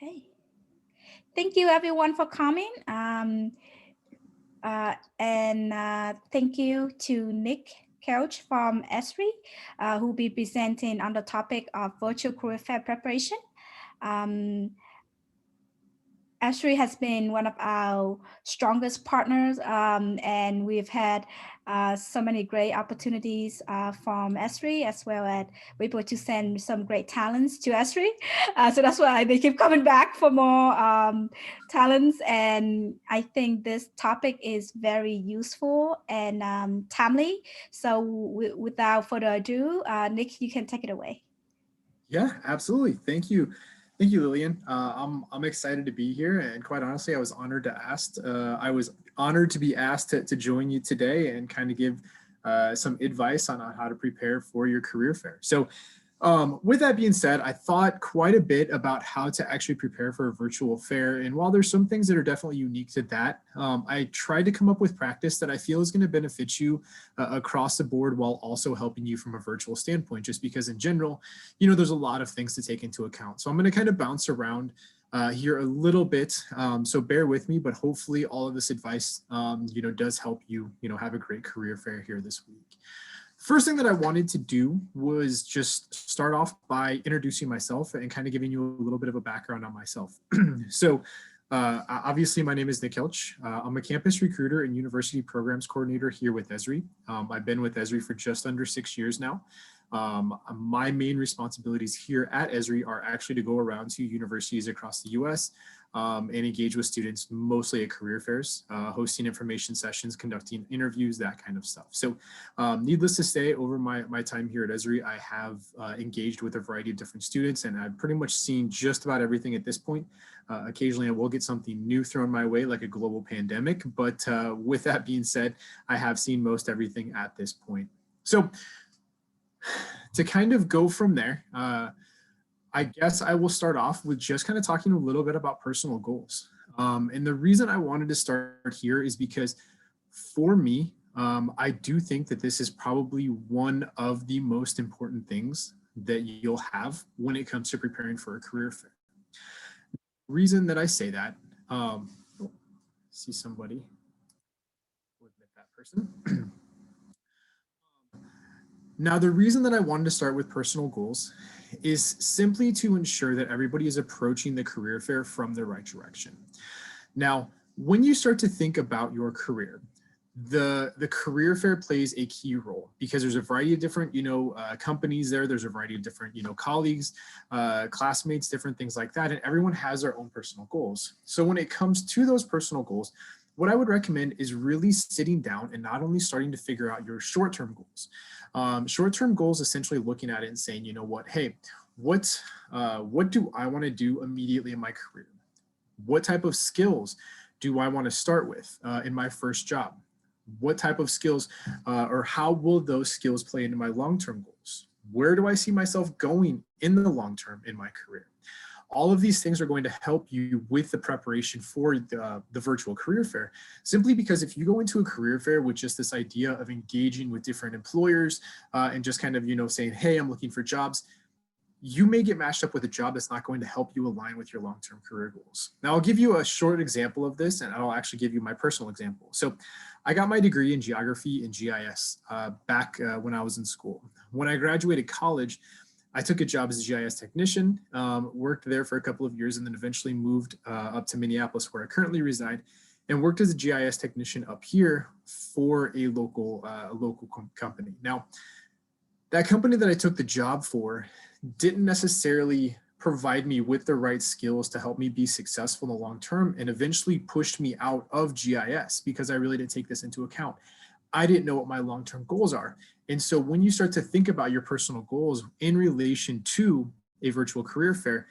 Okay. Thank you everyone for coming. And thank you to Nick Kelch from ESRI, who will be presenting on the topic of virtual career fair preparation. ESRI has been one of our strongest partners, and we've had so many great opportunities from ESRI, as well as we're able to send some great talents to ESRI. So that's why they keep coming back for more talents. And I think this topic is very useful and timely. So without further ado, Nick, you can take it away. Yeah, absolutely. Thank you. Thank you, Lillian. I'm excited to be here, and quite honestly, I was honored to be asked to join you today and kind of give some advice on how to prepare for your career fair. So with that being said, I thought quite a bit about how to actually prepare for a virtual fair. And while there's some things that are definitely unique to that, I tried to come up with practice that I feel is going to benefit you across the board while also helping you from a virtual standpoint, just because in general, there's a lot of things to take into account. So I'm going to kind of bounce around here a little bit. So bear with me, but hopefully all of this advice, does help you, have a great career fair here this week. First thing that I wanted to do was just start off by introducing myself and kind of giving you a little bit of a background on myself. So obviously my name is Nick Kelch. I'm a campus recruiter and university programs coordinator here with ESRI. I've been with ESRI for just under 6 years now. My main responsibilities here at ESRI are actually to go around to universities across the US and engage with students mostly at career fairs, hosting information sessions, conducting interviews, that kind of stuff. So needless to say, over my time here at ESRI, I have engaged with a variety of different students, and I've pretty much seen just about everything at this point. Occasionally I will get something new thrown my way, like a global pandemic, but with that being said, I have seen most everything at this point. So to kind of go from there, I guess I will start off with just kind of talking a little bit about personal goals. And the reason I wanted to start here is because for me, I do think that this is probably one of the most important things that you'll have when it comes to preparing for a career fair. The reason that I say that, see somebody, we'll admit that person. Now, the reason that I wanted to start with personal goals is simply to ensure that everybody is approaching the career fair from the right direction. Now, when you start to think about your career, the career fair plays a key role because there's a variety of different, companies there. There's a variety of different, colleagues, classmates, different things like that. And everyone has their own personal goals. So when it comes to those personal goals, what I would recommend is really sitting down and not only starting to figure out your short-term goals. Short-term goals, essentially looking at it and saying, you know what, hey, what do I want to do immediately in my career? What type of skills do I want to start with in my first job? What type of skills or how will those skills play into my long-term goals? Where do I see myself going in the long term in my career? All of these things are going to help you with the preparation for the virtual career fair, simply because if you go into a career fair with just this idea of engaging with different employers and just kind of, saying, hey, I'm looking for jobs, you may get matched up with a job that's not going to help you align with your long-term career goals. Now, I'll give you a short example of this, and I'll actually give you my personal example. So I got my degree in geography and GIS back when I was in school. When I graduated college, I took a job as a GIS technician, worked there for a couple of years, and then eventually moved up to Minneapolis, where I currently reside, and worked as a GIS technician up here for a local company. Now, that company that I took the job for didn't necessarily provide me with the right skills to help me be successful in the long term, and eventually pushed me out of GIS because I really didn't take this into account. I didn't know what my long-term goals are. And so when you start to think about your personal goals in relation to a virtual career fair,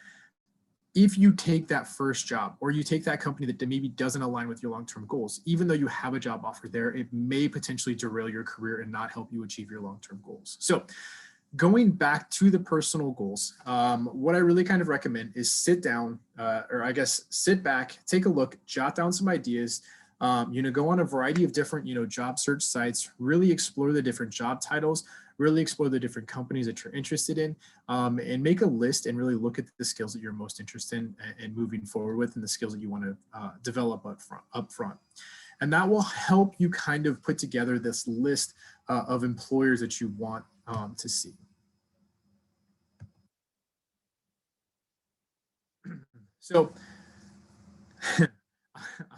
if you take that first job or you take that company that maybe doesn't align with your long-term goals, even though you have a job offer there, it may potentially derail your career and not help you achieve your long-term goals. So going back to the personal goals, what I really kind of recommend is sit down, sit back, take a look, jot down some ideas, go on a variety of different, job search sites, really explore the different job titles, really explore the different companies that you're interested in, and make a list and really look at the skills that you're most interested in and moving forward with, and the skills that you want to develop up front. And that will help you kind of put together this list of employers that you want to see. So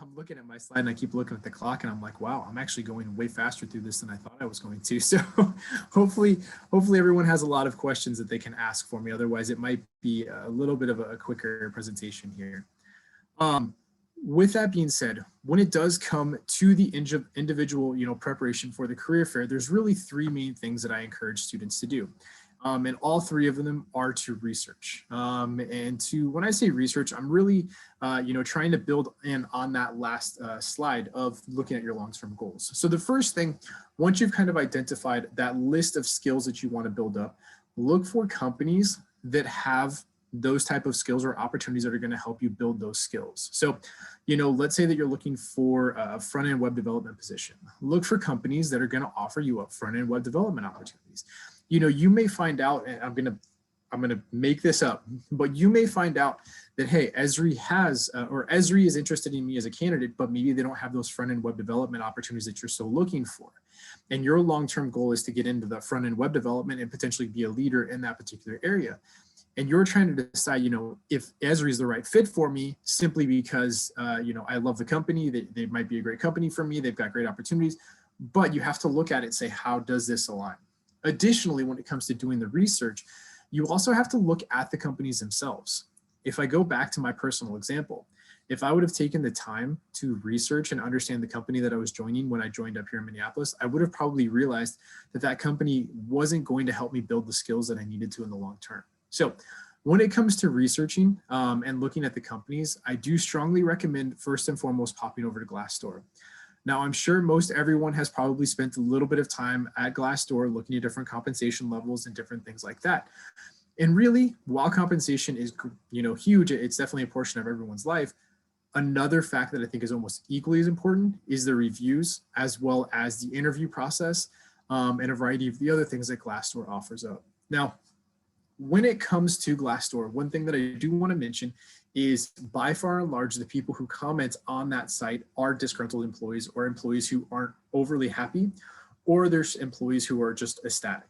I'm looking at my slide and I keep looking at the clock and I'm like, wow, I'm actually going way faster through this than I thought I was going to. So hopefully everyone has a lot of questions that they can ask for me. Otherwise, it might be a little bit of a quicker presentation here. With that being said, when it does come to the individual, preparation for the career fair, there's really three main things that I encourage students to do. And all three of them are to research. When I say research, I'm really, trying to build in on that last slide of looking at your long-term goals. So the first thing, once you've kind of identified that list of skills that you want to build up, look for companies that have those type of skills or opportunities that are going to help you build those skills. So, let's say that you're looking for a front-end web development position. Look for companies that are going to offer you up front-end web development opportunities. You may find out, and I'm gonna make this up, but you may find out that, hey, ESRI has, or ESRI is interested in me as a candidate, but maybe they don't have those front-end web development opportunities that you're so looking for. And your long-term goal is to get into the front-end web development and potentially be a leader in that particular area. And you're trying to decide, if ESRI is the right fit for me, simply because, I love the company, they might be a great company for me, they've got great opportunities, but you have to look at it and say, how does this align? Additionally, when it comes to doing the research, you also have to look at the companies themselves. If I go back to my personal example, if I would have taken the time to research and understand the company that I was joining when I joined up here in Minneapolis, I would have probably realized that that company wasn't going to help me build the skills that I needed to in the long term. So when it comes to researching and looking at the companies, I do strongly recommend first and foremost popping over to Glassdoor. Now, I'm sure most everyone has probably spent a little bit of time at Glassdoor looking at different compensation levels and different things like that. And really, while compensation is, huge, it's definitely a portion of everyone's life. Another fact that I think is almost equally as important is the reviews, as well as the interview process, and a variety of the other things that Glassdoor offers up. Now, when it comes to Glassdoor, one thing that I do want to mention is, by far and large, the people who comment on that site are disgruntled employees or employees who aren't overly happy, or there's employees who are just ecstatic.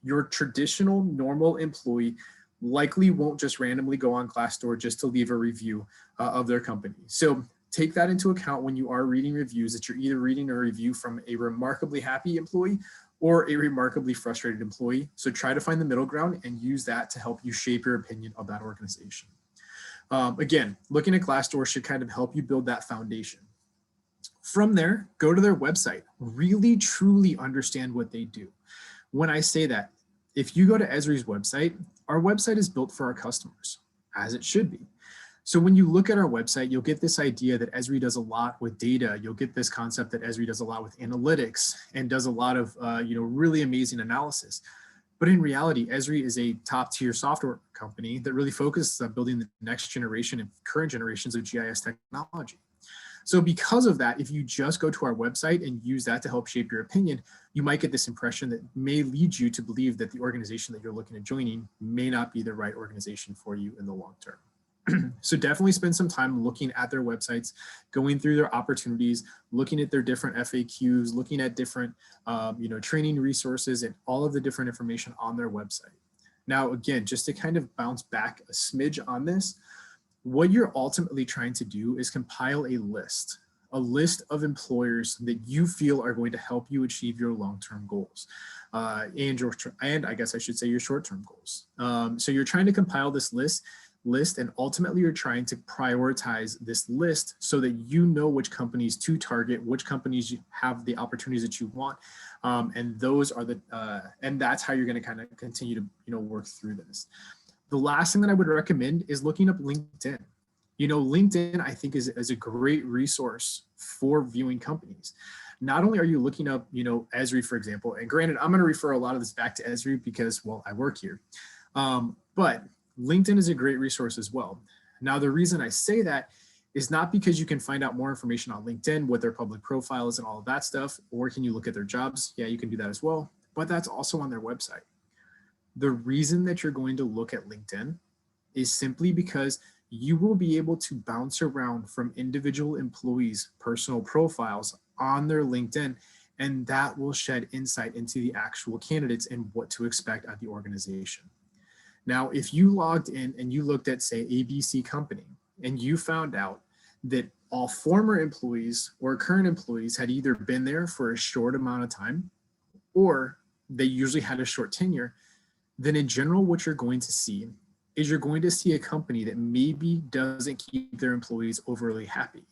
Your traditional normal employee likely won't just randomly go on Glassdoor just to leave a review of their company. So take that into account when you are reading reviews, that you're either reading a review from a remarkably happy employee or a remarkably frustrated employee. So try to find the middle ground and use that to help you shape your opinion of that organization. Again, looking at Glassdoor should kind of help you build that foundation. From there, go to their website, really truly understand what they do. When I say that, if you go to ESRI's website, our website is built for our customers, as it should be. So when you look at our website, you'll get this idea that ESRI does a lot with data. You'll get this concept that ESRI does a lot with analytics and does a lot of really amazing analysis. But in reality, ESRI is a top-tier software company that really focuses on building the next generation and current generations of GIS technology. So because of that, if you just go to our website and use that to help shape your opinion, you might get this impression that may lead you to believe that the organization that you're looking at joining may not be the right organization for you in the long term. So definitely spend some time looking at their websites, going through their opportunities, looking at their different FAQs, looking at different training resources and all of the different information on their website. Now, again, just to kind of bounce back a smidge on this, what you're ultimately trying to do is compile a list of employers that you feel are going to help you achieve your long-term goals and I guess I should say your short-term goals. So you're trying to compile this list and ultimately you're trying to prioritize this list so that you know which companies to target, which companies have the opportunities that you want, and those are and that's how you're going to kind of continue to work through this. The last thing that I would recommend is looking up LinkedIn. LinkedIn I think is a great resource for viewing companies. Not only are you looking up ESRI, for example, and granted I'm going to refer a lot of this back to ESRI because, well, I work here, but LinkedIn is a great resource as well. Now, the reason I say that is not because you can find out more information on LinkedIn, what their public profile is and all of that stuff, or can you look at their jobs? Yeah, you can do that as well. but that's also on their website. The reason that you're going to look at LinkedIn is simply because you will be able to bounce around from individual employees' personal profiles on their LinkedIn, and that will shed insight into the actual candidates and what to expect at the organization. Now, if you logged in and you looked at, say, ABC company, and you found out that all former employees or current employees had either been there for a short amount of time or they usually had a short tenure, then in general, what you're going to see is you're going to see a company that maybe doesn't keep their employees overly happy.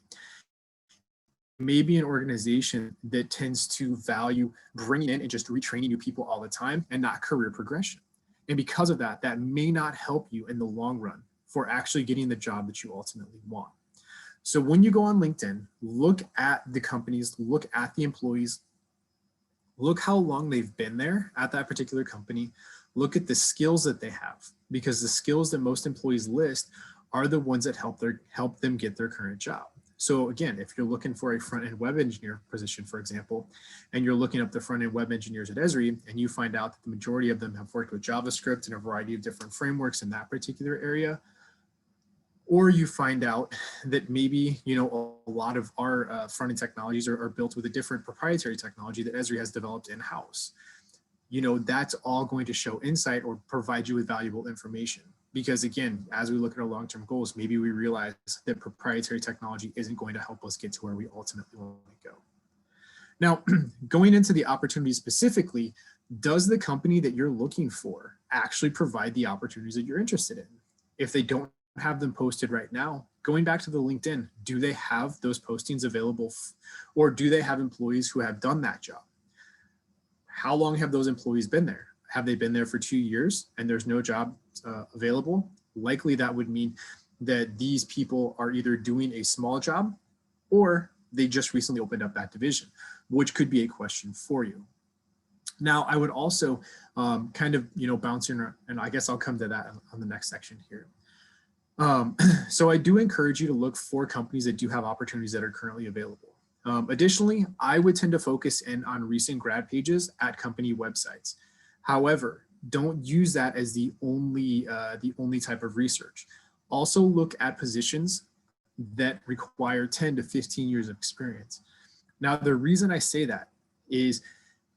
Maybe an organization that tends to value bringing in and just retraining new people all the time and not career progression. And because of that, that may not help you in the long run for actually getting the job that you ultimately want. So when you go on LinkedIn, look at the companies, look at the employees, look how long they've been there at that particular company, look at the skills that they have, because the skills that most employees list are the ones that help them get their current job. So again, if you're looking for a front-end web engineer position, for example, and you're looking up the front-end web engineers at ESRI, and you find out that the majority of them have worked with JavaScript and a variety of different frameworks in that particular area, or you find out that maybe, you know, a lot of our front-end technologies are built with a different proprietary technology that ESRI has developed in-house. You know, that's all going to show insight or provide you with valuable information. Because again, as we look at our long-term goals, maybe we realize that proprietary technology isn't going to help us get to where we ultimately want to go. Now, going into the opportunity specifically, does the company that you're looking for actually provide the opportunities that you're interested in? If they don't have them posted right now, going back to the LinkedIn, do they have those postings available, or do they have employees who have done that job? How long have those employees been there? Have they been there for 2 years and there's no job available? Likely that would mean that these people are either doing a small job or they just recently opened up that division, which could be a question for you. Now, I would also kind of, you know, bouncing, and I guess I'll come to that on the next section here. So I do encourage you to look for companies that do have opportunities that are currently available. Additionally, I would tend to focus in on recent grad pages at company websites. However, don't use that as the only type of research. Also look at positions that require 10 to 15 years of experience. Now, the reason I say that is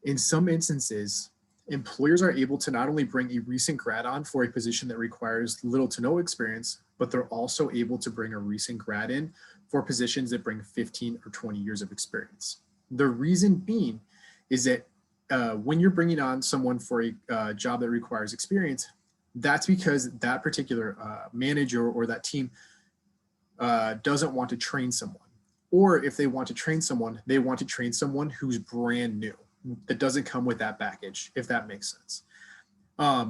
in some instances, employers are able to not only bring a recent grad on for a position that requires little to no experience, but they're also able to bring a recent grad in for positions that bring 15 or 20 years of experience. The reason being is that when you're bringing on someone for a job that requires experience, that's because that particular manager or that team doesn't want to train someone. Or if they want to train someone, they want to train someone who's brand new, that doesn't come with that baggage, if that makes sense.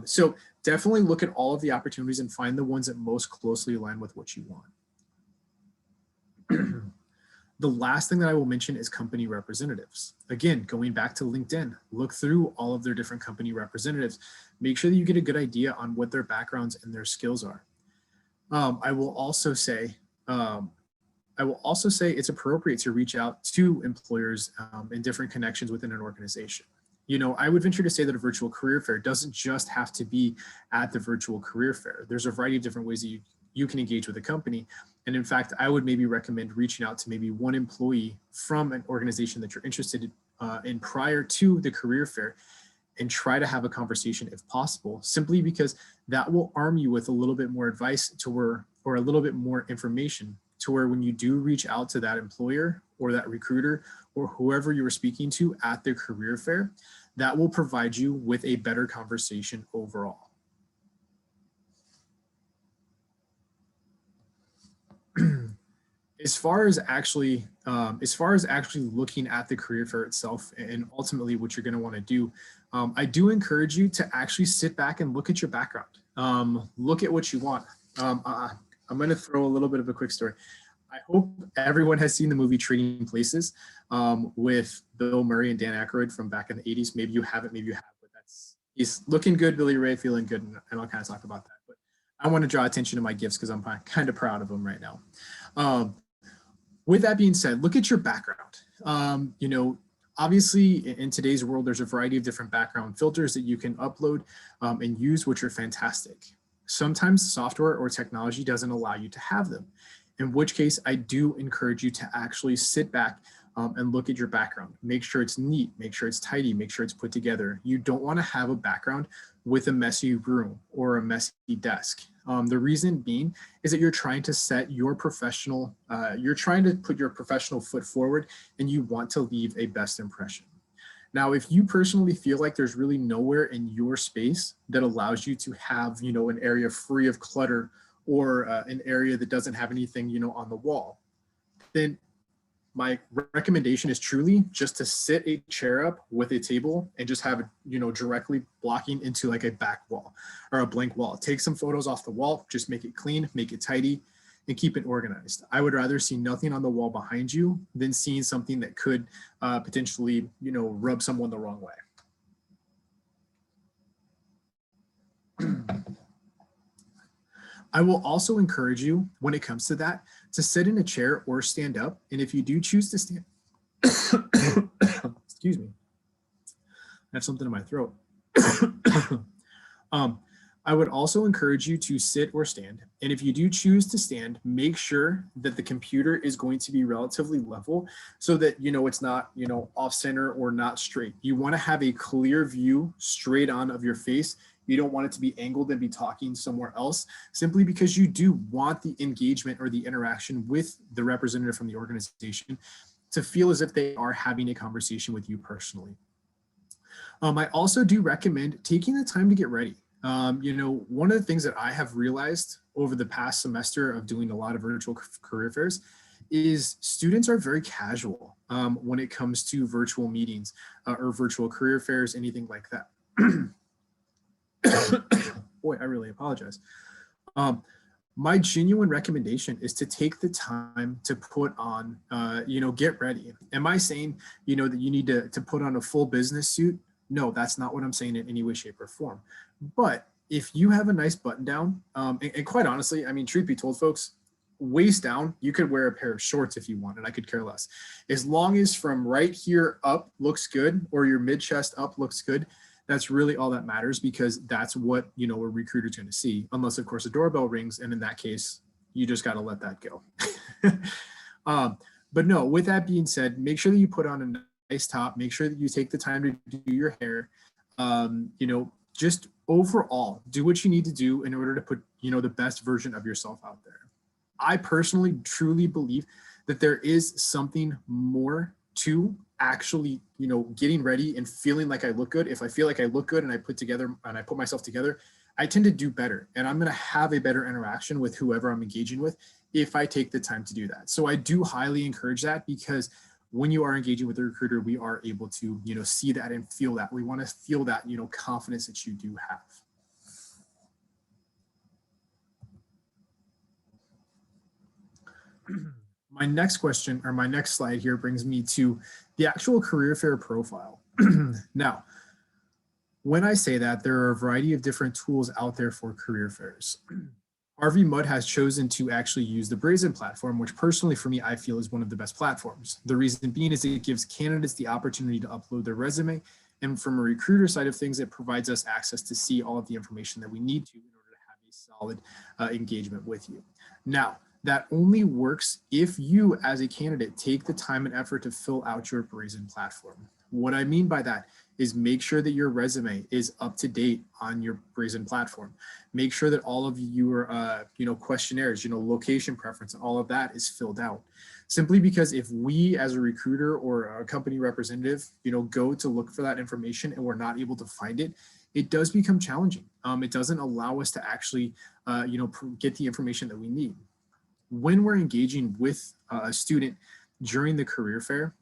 So definitely look at all of the opportunities and find the ones that most closely align with what you want. The last thing that I will mention is company representatives. Again, going back to LinkedIn, look through all of their different company representatives. Make sure that you get a good idea on what their backgrounds and their skills are. I will also say it's appropriate to reach out to employers and different connections within an organization. You know, I would venture to say that a virtual career fair doesn't just have to be at the virtual career fair. There's a variety of different ways that you can engage with a company. And in fact, I would maybe recommend reaching out to maybe one employee from an organization that you're interested in prior to the career fair and try to have a conversation if possible, simply because that will arm you with a little bit more advice or a little bit more information to where when you do reach out to that employer or that recruiter or whoever you were speaking to at their career fair, that will provide you with a better conversation overall. As far as actually looking at the career fair itself and ultimately what you're going to want to do, I do encourage you to actually sit back and look at your background. Look at what you want. I'm going to throw a little bit of a quick story. I hope everyone has seen the movie Trading Places with Bill Murray and Dan Aykroyd from back in the 80s. Maybe you haven't, maybe you have, but he's looking good, Billy Ray feeling good, and I'll kind of talk about that. But I want to draw attention to my gifts because I'm kind of proud of them right now. With that being said, look at your background. You know, Obviously, in today's world, there's a variety of different background filters that you can upload and use, which are fantastic. Sometimes software or technology doesn't allow you to have them, in which case I do encourage you to actually sit back and look at your background. Make sure it's neat, make sure it's tidy, make sure it's put together. You don't want to have a background with a messy room or a messy desk. The reason being is that you're trying to set your professional, you're trying to put your professional foot forward, and you want to leave a best impression. Now, if you personally feel like there's really nowhere in your space that allows you to have, an area free of clutter or an area that doesn't have anything, on the wall, then my recommendation is truly just to sit a chair up with a table and just have it, directly blocking into like a back wall or a blank wall. Take some photos off the wall, just make it clean, make it tidy, and keep it organized. I would rather see nothing on the wall behind you than seeing something that could potentially, rub someone the wrong way. I will also encourage you, when it comes to that, to sit in a chair or stand up. And if you do choose to stand, excuse me, I have something in my throat. I would also encourage you to sit or stand. And if you do choose to stand, make sure that the computer is going to be relatively level so that, it's not, off center or not straight. You want to have a clear view straight on of your face. You don't want it to be angled and be talking somewhere else, simply because you do want the engagement or the interaction with the representative from the organization to feel as if they are having a conversation with you personally. I also do recommend taking the time to get ready. One of the things that I have realized over the past semester of doing a lot of virtual career fairs is students are very casual when it comes to virtual meetings or virtual career fairs, anything like that. Boy, I really apologize. My genuine recommendation is to take the time to put on, get ready. Am I saying, that you need to put on a full business suit? No, that's not what I'm saying in any way, shape, or form. But if you have a nice button down, and quite honestly, I mean, truth be told, folks, waist down, you could wear a pair of shorts if you want, and I could care less. As long as from right here up looks good, or your mid chest up looks good, that's really all that matters, because that's what, a recruiter's going to see, unless of course a doorbell rings. And in that case, you just got to let that go. But no, with that being said, make sure that you put on a nice top, make sure that you take the time to do your hair, just overall do what you need to do in order to put, the best version of yourself out there. I personally truly believe that there is something more to actually, getting ready and feeling like I look good. If I feel like I look good and I put myself together, I tend to do better, and I'm going to have a better interaction with whoever I'm engaging with if I take the time to do that. So I do highly encourage that, because when you are engaging with a recruiter, we are able to, see that and feel that. We want to feel that, confidence that you do have. My next question, or my next slide here, brings me to the actual career fair profile. Now, when I say that, there are a variety of different tools out there for career fairs. RV Mudd has chosen to actually use the Brazen platform, which personally for me, I feel is one of the best platforms. The reason being is it gives candidates the opportunity to upload their resume. And from a recruiter side of things, it provides us access to see all of the information that we need to in order to have a solid engagement with you. Now, that only works if you as a candidate take the time and effort to fill out your Brazen platform. What I mean by that is make sure that your resume is up to date on your Brazen platform. Make sure that all of your questionnaires, location preference, and all of that is filled out. Simply because if we as a recruiter or a company representative, go to look for that information and we're not able to find it, it does become challenging. It doesn't allow us to actually, get the information that we need. When we're engaging with a student during the career fair,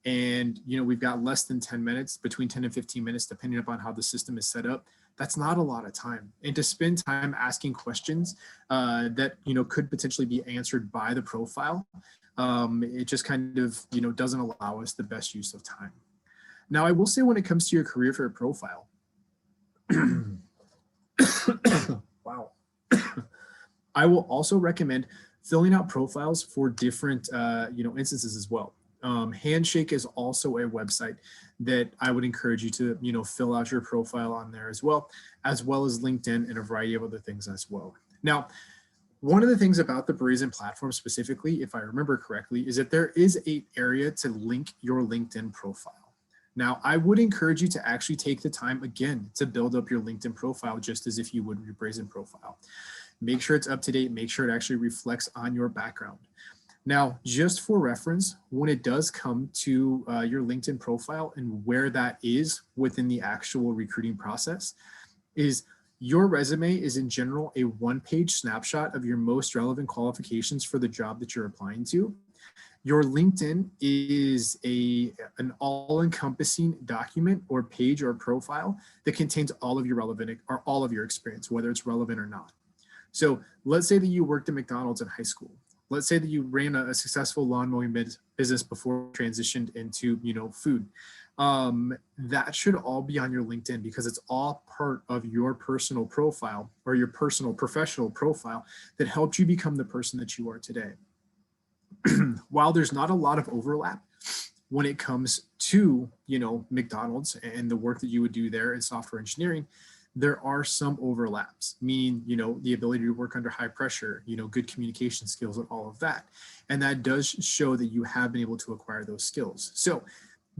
and we've got less than 10 minutes, between 10 and 15 minutes, depending upon how the system is set up, that's not a lot of time. And to spend time asking questions that, could potentially be answered by the profile, it just kind of, doesn't allow us the best use of time. Now, I will say when it comes to your career fair profile, wow. I will also recommend filling out profiles for different instances as well. Handshake is also a website that I would encourage you to fill out your profile on there as well as LinkedIn and a variety of other things as well. Now, one of the things about the Brazen platform specifically, if I remember correctly, is that there is an area to link your LinkedIn profile. Now, I would encourage you to actually take the time again to build up your LinkedIn profile just as if you would your Brazen profile. Make sure it's up to date, make sure it actually reflects on your background. Now, just for reference, when it does come to your LinkedIn profile and where that is within the actual recruiting process, is your resume is in general a one-page snapshot of your most relevant qualifications for the job that you're applying to. Your LinkedIn is an all-encompassing document or page or profile that contains all of your relevant or all of your experience, whether it's relevant or not. So let's say that you worked at McDonald's in high school. Let's say that you ran a successful lawn mowing business before you transitioned into food. That should all be on your LinkedIn because it's all part of your personal profile or your personal professional profile that helped you become the person that you are today. While there's not a lot of overlap when it comes to McDonald's and the work that you would do there in software engineering, there are some overlaps, meaning, the ability to work under high pressure, good communication skills and all of that. And that does show that you have been able to acquire those skills. So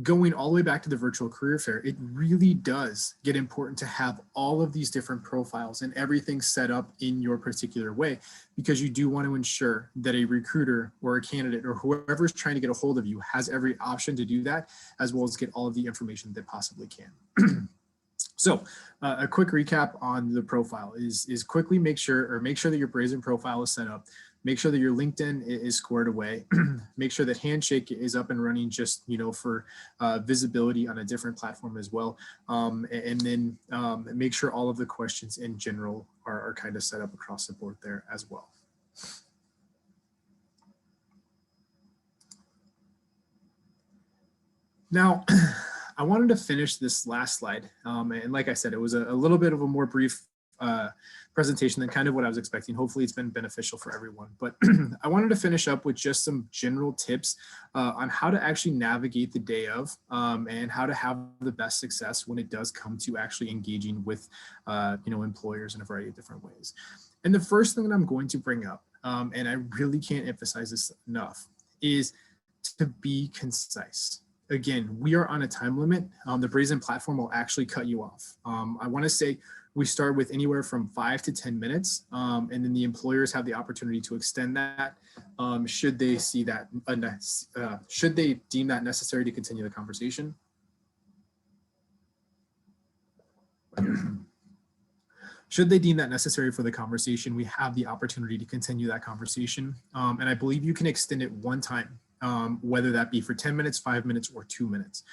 going all the way back to the virtual career fair, it really does get important to have all of these different profiles and everything set up in your particular way, because you do want to ensure that a recruiter or a candidate or whoever is trying to get a hold of you has every option to do that, as well as get all of the information they possibly can. So a quick recap on the profile is quickly make sure that your Brazen profile is set up. Make sure that your LinkedIn is squared away. Make sure that Handshake is up and running just, for visibility on a different platform as well. And then make sure all of the questions in general are kind of set up across the board there as well. Now, I wanted to finish this last slide. And like I said, it was a little bit of a more brief presentation than kind of what I was expecting. Hopefully it's been beneficial for everyone. But I wanted to finish up with just some general tips on how to actually navigate the day of and how to have the best success when it does come to actually engaging with employers in a variety of different ways. And the first thing that I'm going to bring up, and I really can't emphasize this enough, is to be concise. Again, we are on a time limit. The Brazen platform will actually cut you off. I want to say we start with anywhere from 5 to 10 minutes, and then the employers have the opportunity to extend that should they see that, should they deem that necessary to continue the conversation. Should they deem that necessary for the conversation, we have the opportunity to continue that conversation. And I believe you can extend it one time, whether that be for 10 minutes, 5 minutes, or 2 minutes.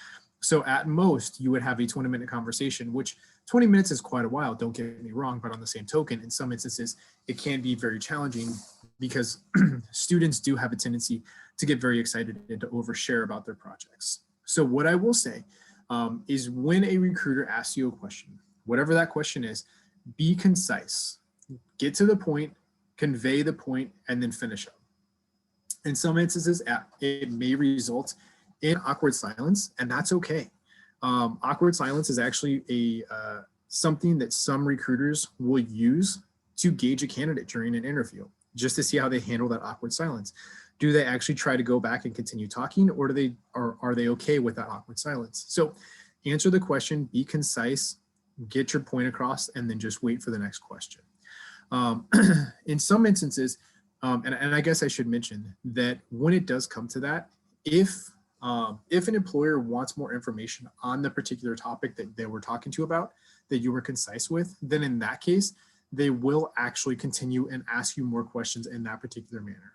So at most, you would have a 20-minute conversation, which 20 minutes is quite a while, don't get me wrong, but on the same token, in some instances, it can be very challenging because students do have a tendency to get very excited and to overshare about their projects. So what I will say is when a recruiter asks you a question, whatever that question is, be concise, get to the point, convey the point, and then finish up. In some instances, it may result in awkward silence, and that's okay. Awkward silence is actually something that some recruiters will use to gauge a candidate during an interview, just to see how they handle that awkward silence. Do they actually try to go back and continue talking, or are they okay with that awkward silence? So answer the question, be concise, get your point across, and then just wait for the next question. In some instances, and I guess I should mention that when it does come to that, if an employer wants more information on the particular topic that they were talking to you about, that you were concise with, then in that case, they will actually continue and ask you more questions in that particular manner.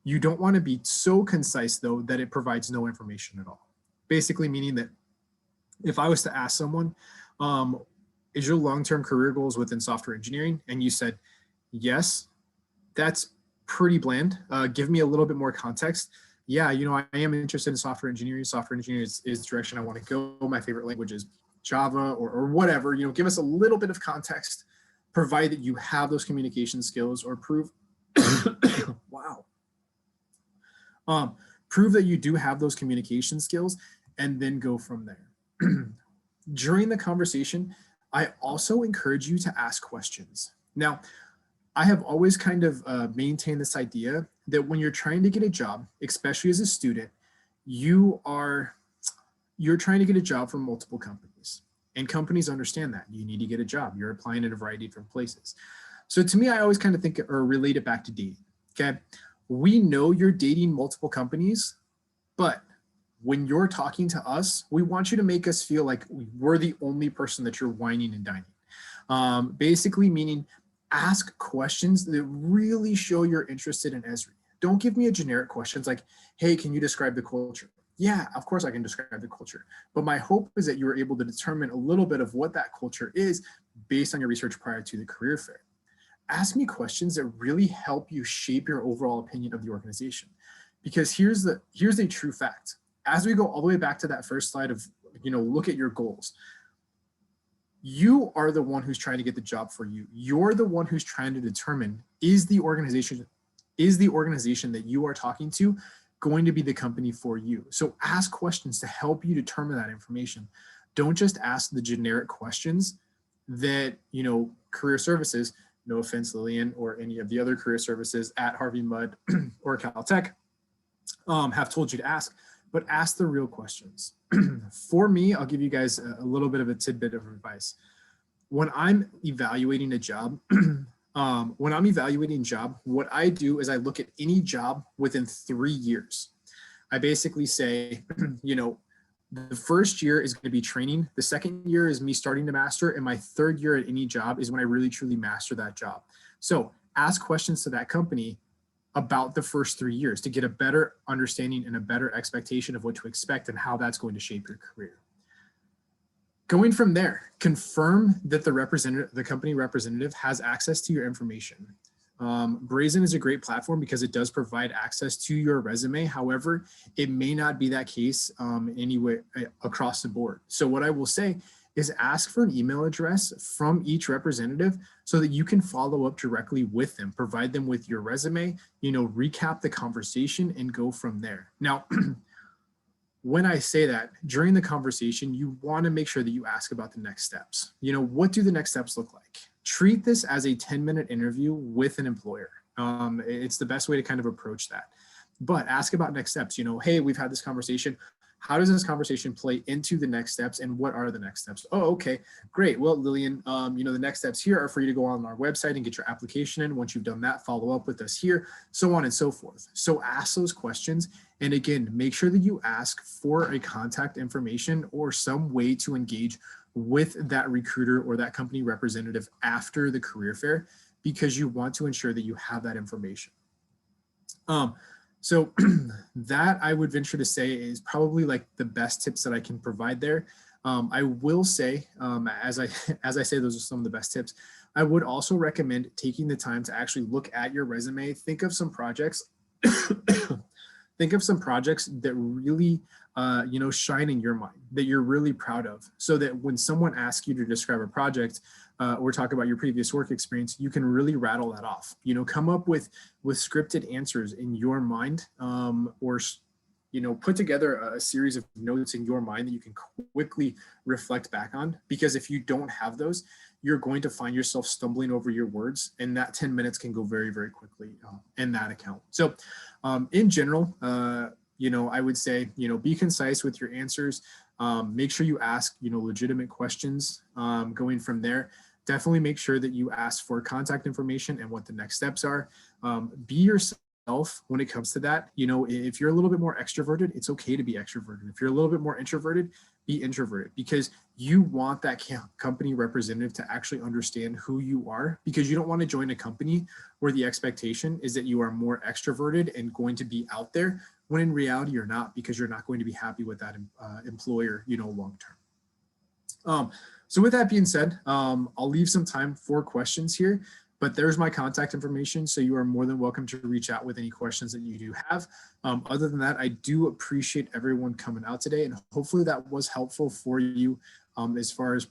You don't want to be so concise, though, that it provides no information at all. Basically meaning that if I was to ask someone, is your long-term career goals within software engineering? And you said, yes, that's pretty bland. Give me a little bit more context. Yeah, I am interested in software engineering. Software engineering is the direction I want to go. My favorite language is Java or whatever. Give us a little bit of context, provide that you have those communication skills, or prove Wow. Prove that you do have those communication skills and then go from there. During the conversation, I also encourage you to ask questions. Now, I have always kind of maintained this idea that when you're trying to get a job, especially as a student, you're trying to get a job from multiple companies, and companies understand that you need to get a job. You're applying at a variety of different places. So to me, I always kind of think or relate it back to dating. Okay, we know you're dating multiple companies, but when you're talking to us, we want you to make us feel like we're the only person that you're whining and dining. Basically meaning ask questions that really show you're interested in ESRI. Don't give me a generic questions like, hey, can you describe the culture? Yeah, of course I can describe the culture. But my hope is that you were able to determine a little bit of what that culture is based on your research prior to the career fair. Ask me questions that really help you shape your overall opinion of the organization. Because here's a true fact. As we go all the way back to that first slide of, look at your goals. You are the one who's trying to get the job for you. You're the one who's trying to determine, is the organization that you are talking to going to be the company for you? So ask questions to help you determine that information. Don't just ask the generic questions that, career services, no offense, Lillian, or any of the other career services at Harvey Mudd or Caltech have told you to ask, but ask the real questions. For me, I'll give you guys a little bit of a tidbit of advice. When I'm evaluating a job, what I do is I look at any job within 3 years. I basically say, the first year is going to be training. The second year is me starting to master. And my third year at any job is when I really, truly master that job. So ask questions to that company about the first 3 years to get a better understanding and a better expectation of what to expect and how that's going to shape your career. Going from there, confirm that the company representative has access to your information. Brazen is a great platform because it does provide access to your resume. However, it may not be that case anyway across the board. So what I will say is ask for an email address from each representative so that you can follow up directly with them, provide them with your resume, recap the conversation and go from there. Now, when I say that, during the conversation, you want to make sure that you ask about the next steps. What do the next steps look like? Treat this as a 10-minute interview with an employer. It's the best way to kind of approach that. But ask about next steps. Hey, we've had this conversation. How does this conversation play into the next steps and what are the next steps? Oh, okay, great. Well, Lillian, the next steps here are for you to go on our website and get your application in. Once you've done that, follow up with us here, so on and so forth. So ask those questions. And again, make sure that you ask for a contact information or some way to engage with that recruiter or that company representative after the career fair, because you want to ensure that you have that information. So that I would venture to say is probably like the best tips that I can provide there. I will say, as I say, those are some of the best tips. I would also recommend taking the time to actually look at your resume. Think of some projects. Think of some projects that really, shine in your mind, that you're really proud of, so that when someone asks you to describe a project or talk about your previous work experience, you can really rattle that off. Come up with scripted answers in your mind, or put together a series of notes in your mind that you can quickly reflect back on. Because if you don't have those, you're going to find yourself stumbling over your words, and that 10 minutes can go very, very quickly in that account. So in general, I would say, be concise with your answers. Make sure you ask, legitimate questions. Going from there, definitely make sure that you ask for contact information and what the next steps are. Be yourself when it comes to that. If you're a little bit more extroverted, it's okay to be extroverted. If you're a little bit more introverted, be introverted, because you want that company representative to actually understand who you are, because you don't want to join a company where the expectation is that you are more extroverted and going to be out there, when in reality you're not, because you're not going to be happy with that employer, long term. So with that being said, I'll leave some time for questions here, but there's my contact information. So you are more than welcome to reach out with any questions that you do have. Other than that, I do appreciate everyone coming out today, and hopefully that was helpful for you as far as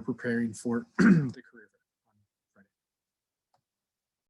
preparing for the